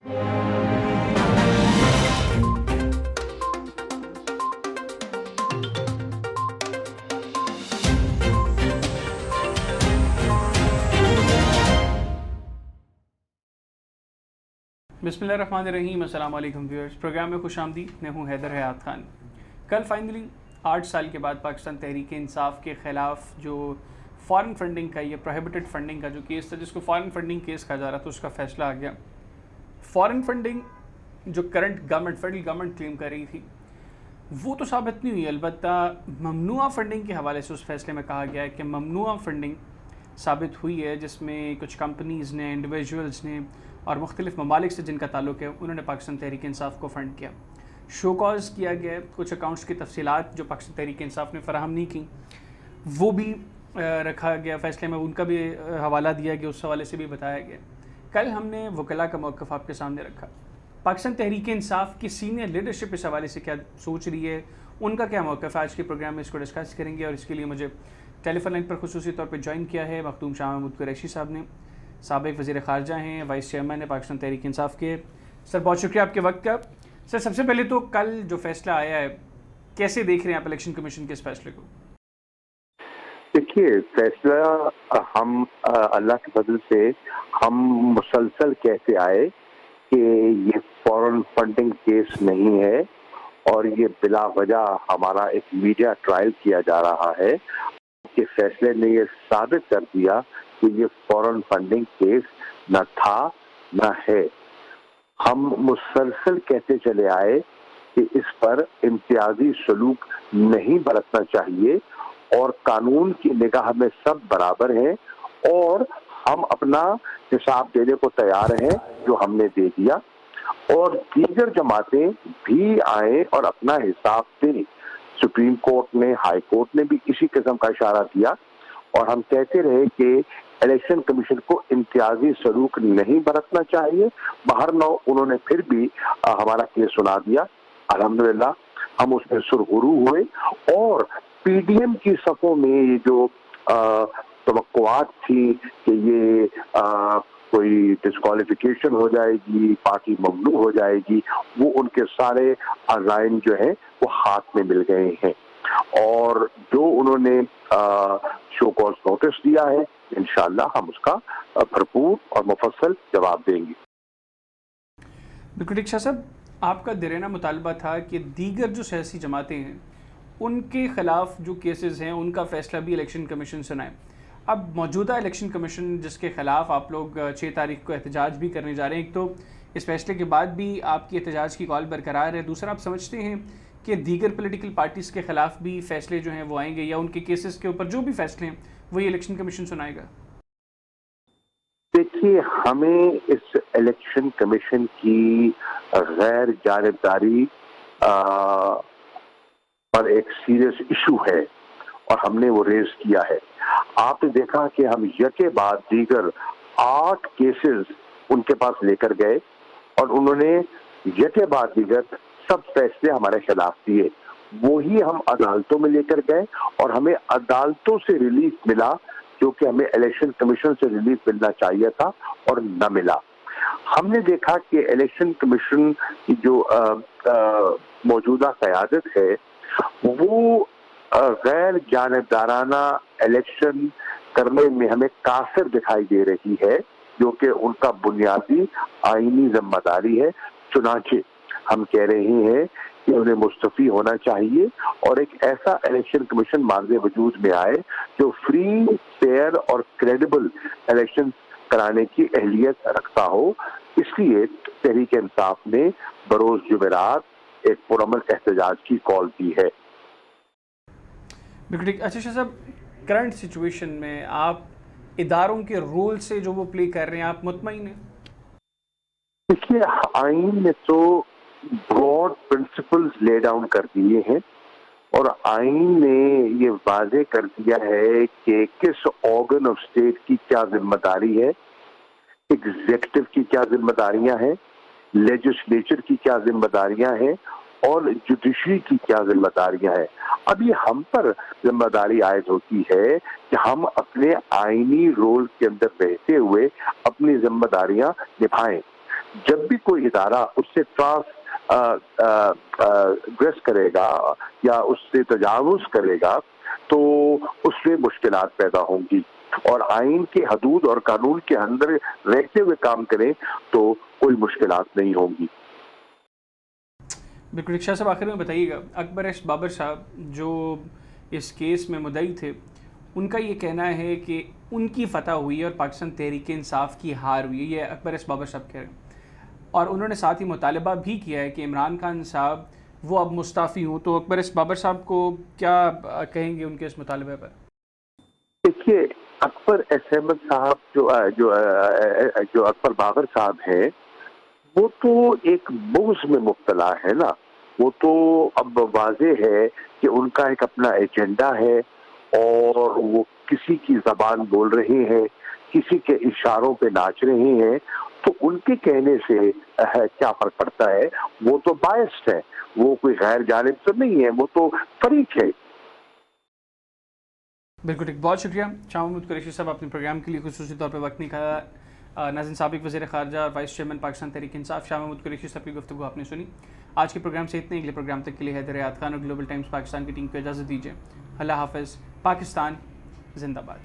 बिस्मिल्लाहिर्रहमानिर्रहीम। अस्सलाम वालेकुम व्यूअर्स, प्रोग्राम में खुश आमदीद। मैं हूँ हैदर हयात खान। कल फाइनली 8 साल के बाद पाकिस्तान तहरीक इंसाफ के ख़िलाफ़ जो फ़ॉरेन फंडिंग का, ये प्रोहिबिटेड फंडिंग का जो केस था, जिसको फ़ॉरेन फंडिंग केस कहा जा रहा था, उसका फ़ैसला आ गया। फ़ॉरेन फंडिंग जो current government, federal government claim कर रही थी, वो तो साबित नहीं हुई। अलबत्ता ममनुआ फंडिंग के हवाले से उस फैसले में कहा गया है कि ममनुआ फंडिंग साबित हुई है, जिसमें कुछ कंपनीज़ ने, इंडिविजुअल्स ने और मुख्तलिफ ममालिक से जिनका ताल्लुक़ है, उन्होंने पाकिस्तान तहरीक इंसाफ को फ़ंड किया। शो कॉज किया गया है। कुछ अकाउंट्स की तफसीलात जो पाकिस्तान तहरीक इंसाफ ने फ़राहम नहीं की, वो भी रखा गया फैसले में, उनका भी हवाला दिया गया, उस हवाले से भी बताया गया। कल हमने वकला का मौक़िफ़ आपके सामने रखा। पाकिस्तान तहरीक इंसाफ की सीनियर लीडरशिप इस हवाले से क्या सोच रही है, उनका क्या मौक़िफ़ है, आज के प्रोग्राम में इसको डिस्कस करेंगे। और इसके लिए मुझे टेलीफोन लाइन पर खुसूसी तौर पर ज्वाइन किया है मखदूम शाह महमूद कुरैशी साहब ने। साबिक़ वज़ीर ख़ारजा हैं, वाइस चेयरमैन है पाकिस्तान तहरीक इंसाफ के। सर, बहुत शुक्रिया आपके वक्त का। सर, सबसे पहले तो कल जो फ़ैसला आया है, कैसे देख रहे हैं आप इलेक्शन कमीशन के इस फैसले को? देखिए, फैसला हम अल्लाह के फजल से हम मुसलसल कहते आए कि ये फॉरेन फंडिंग केस नहीं है और ये बिला वजह हमारा एक मीडिया ट्रायल किया जा रहा है कि फैसले ने ये साबित कर दिया कि ये फॉरेन फंडिंग केस न था न है। हम मुसलसल कहते चले आए कि इस पर इम्तियाजी सलूक नहीं बरतना चाहिए और कानून की निगाह में सब बराबर हैं और हम अपना हिसाब देने को तैयार हैं, जो हमने दे दिया, और दीगर जमातें भी आए और अपना हिसाब दें। सुप्रीम कोर्ट ने, हाई कोर्ट ने भी इसी किस्म का इशारा दिया और हम कहते रहे कि इलेक्शन कमीशन को इम्तियाजी सलूक नहीं बरतना चाहिए। बाहर न उन्होंने फिर भी हमारा केस सुना दिया। अल्हम्दुलिल्लाह हम उसमें सुरगुरू हुए और पीडीएम की सफ़ों में ये जो तवक्कुआत थी कि ये कोई डिस्क्वालिफिकेशन हो जाएगी, पार्टी ममनू हो जाएगी, वो उनके सारे अज़ाइम जो हैं वो हाथ में मिल गए हैं और जो उन्होंने शो कॉज नोटिस दिया है, इंशाअल्लाह हम उसका भरपूर और मुफस्सल जवाब देंगे। बिल्कुल ठीक। शाह साहब, आपका देराना मुतालबा था कि दीगर जो सियासी जमातें हैं उनके ख़िलाफ़ जो केसेस हैं उनका फ़ैसला भी इलेक्शन कमीशन सुनाए। अब मौजूदा इलेक्शन कमीशन जिसके ख़िलाफ़ आप लोग 6 तारीख को एहतजाज भी करने जा रहे हैं, एक तो इस फैसले के बाद भी आपकी एहतजाज की कॉल बरकरार है, दूसरा आप समझते हैं कि दीगर पॉलिटिकल पार्टीज़ के ख़िलाफ़ भी फ़ैसले जो हैं वो आएंगे या उनके केसेस के ऊपर जो भी फ़ैसले हैं वही इलेक्शन कमीशन सुनाएगा? देखिए, हमें इस इलेक्शन कमीशन की गैर जानिबदारी पर एक सीरियस इशू है और हमने वो रेज किया है। आपने देखा कि हम यके बाद दीगर 8 केसेस उनके पास लेकर गए और उन्होंने यके बाद दीगर सब फैसले हमारे खिलाफ दिए। वही हम अदालतों में लेकर गए और हमें अदालतों से रिलीफ मिला, जो कि हमें इलेक्शन कमीशन से रिलीफ मिलना चाहिए था और न मिला। हमने देखा कि इलेक्शन कमीशन की जो मौजूदा क़यादत है वो गैर जानिबदाराना इलेक्शन करने में हमें कासिर दिखाई दे रही है, जो कि उनका बुनियादी आईनी जिम्मेदारी है। चुनांचे हम कह रहे हैं कि उन्हें मुस्तफ़ी होना चाहिए और एक ऐसा इलेक्शन कमीशन मार्ज़े वजूद में आए जो फ्री, फेयर और क्रेडिबल इलेक्शन कराने की अहलियत रखता हो। इसलिए तहरीक इंसाफ ने बरोज़ जुमेरात एक पुरअमन एहतजाज की कॉल दी है। बिल्कुल ठीक। अच्छा शाह साहब, करंट सिचुएशन में आप इदारों के रोल से जो वो प्ले कर रहे हैं, आप मुतमईन हैं? देखिए, आइन ने तो ब्रॉड प्रिंसिपल्स ले डाउन कर दिए हैं और आइन ने ये वाज़ेह कर दिया है कि किस ऑर्गन ऑफ स्टेट की क्या जिम्मेदारी है, एग्जीक्यूटिव की क्या जिम्मेदारियां हैं, लेजिस्लेचर की क्या जिम्मेदारियां हैं और जुडिशरी की क्या जिम्मेदारियां हैं। अब ये हम पर जिम्मेदारी आयद होती है कि हम अपने आईनी रोल के अंदर रहते हुए अपनी जिम्मेदारियां निभाएं। جب بھی کوئی ادارہ اس سے ٹرانسگریس کرے گا یا اس سے تجاوز کرے گا تو اس میں مشکلات پیدا ہوں گی، اور آئین کے حدود اور قانون کے اندر رہتے ہوئے کام کریں تو کوئی مشکلات نہیں ہوں گی۔ بالکل۔ شاہ صاحب آخر میں بتائیے گا، اکبر ایس بابر صاحب جو اس کیس میں مدعی تھے، ان کا یہ کہنا ہے کہ ان کی فتح ہوئی اور پاکستان تحریک انصاف کی ہار ہوئی، یہ اکبر ایس بابر صاحب کہہ رہے ہیں، اور انہوں نے ساتھ ہی مطالبہ بھی کیا ہے کہ عمران خان صاحب وہ اب مستعفی ہوں، تو اکبر ایس بابر صاحب کو کیا کہیں گے ان کے اس مطالبے پر؟ دیکھیے، اکبر ایس احمد صاحب جو اکبر بابر صاحب ہیں، وہ تو ایک بغض میں مبتلا ہے نا۔ وہ تو اب واضح ہے کہ ان کا ایک اپنا ایجنڈا ہے، اور وہ کسی کی زبان بول رہے ہیں، کسی کے اشاروں پہ ناچ رہے ہیں، تو ان کے کہنے سے کیا فرق پڑتا ہے؟ وہ تو بائسڈ ہے، وہ کوئی غیر جانب تو نہیں ہے، وہ تو فریق ہے۔ بالکل ٹھیک، بہت شکریہ شاہ محمود قریشی صاحب، اپنے پروگرام کے لیے خصوصی طور پہ وقت نکالا۔ ناظرین، سابق وزیر خارجہ اور وائس چیئرمین پاکستان تحریک انصاف شاہ محمود قریشی صاحب کی گفتگو آپ نے سنی۔ آج کے پروگرام سے اتنے، اگلے پروگرام تک کے لیے حیدر حیات خان اور گلوبل ٹائمز پاکستان کی ٹیم کو اجازت دیجیے۔ اللہ حافظ۔ پاکستان زندہ باد۔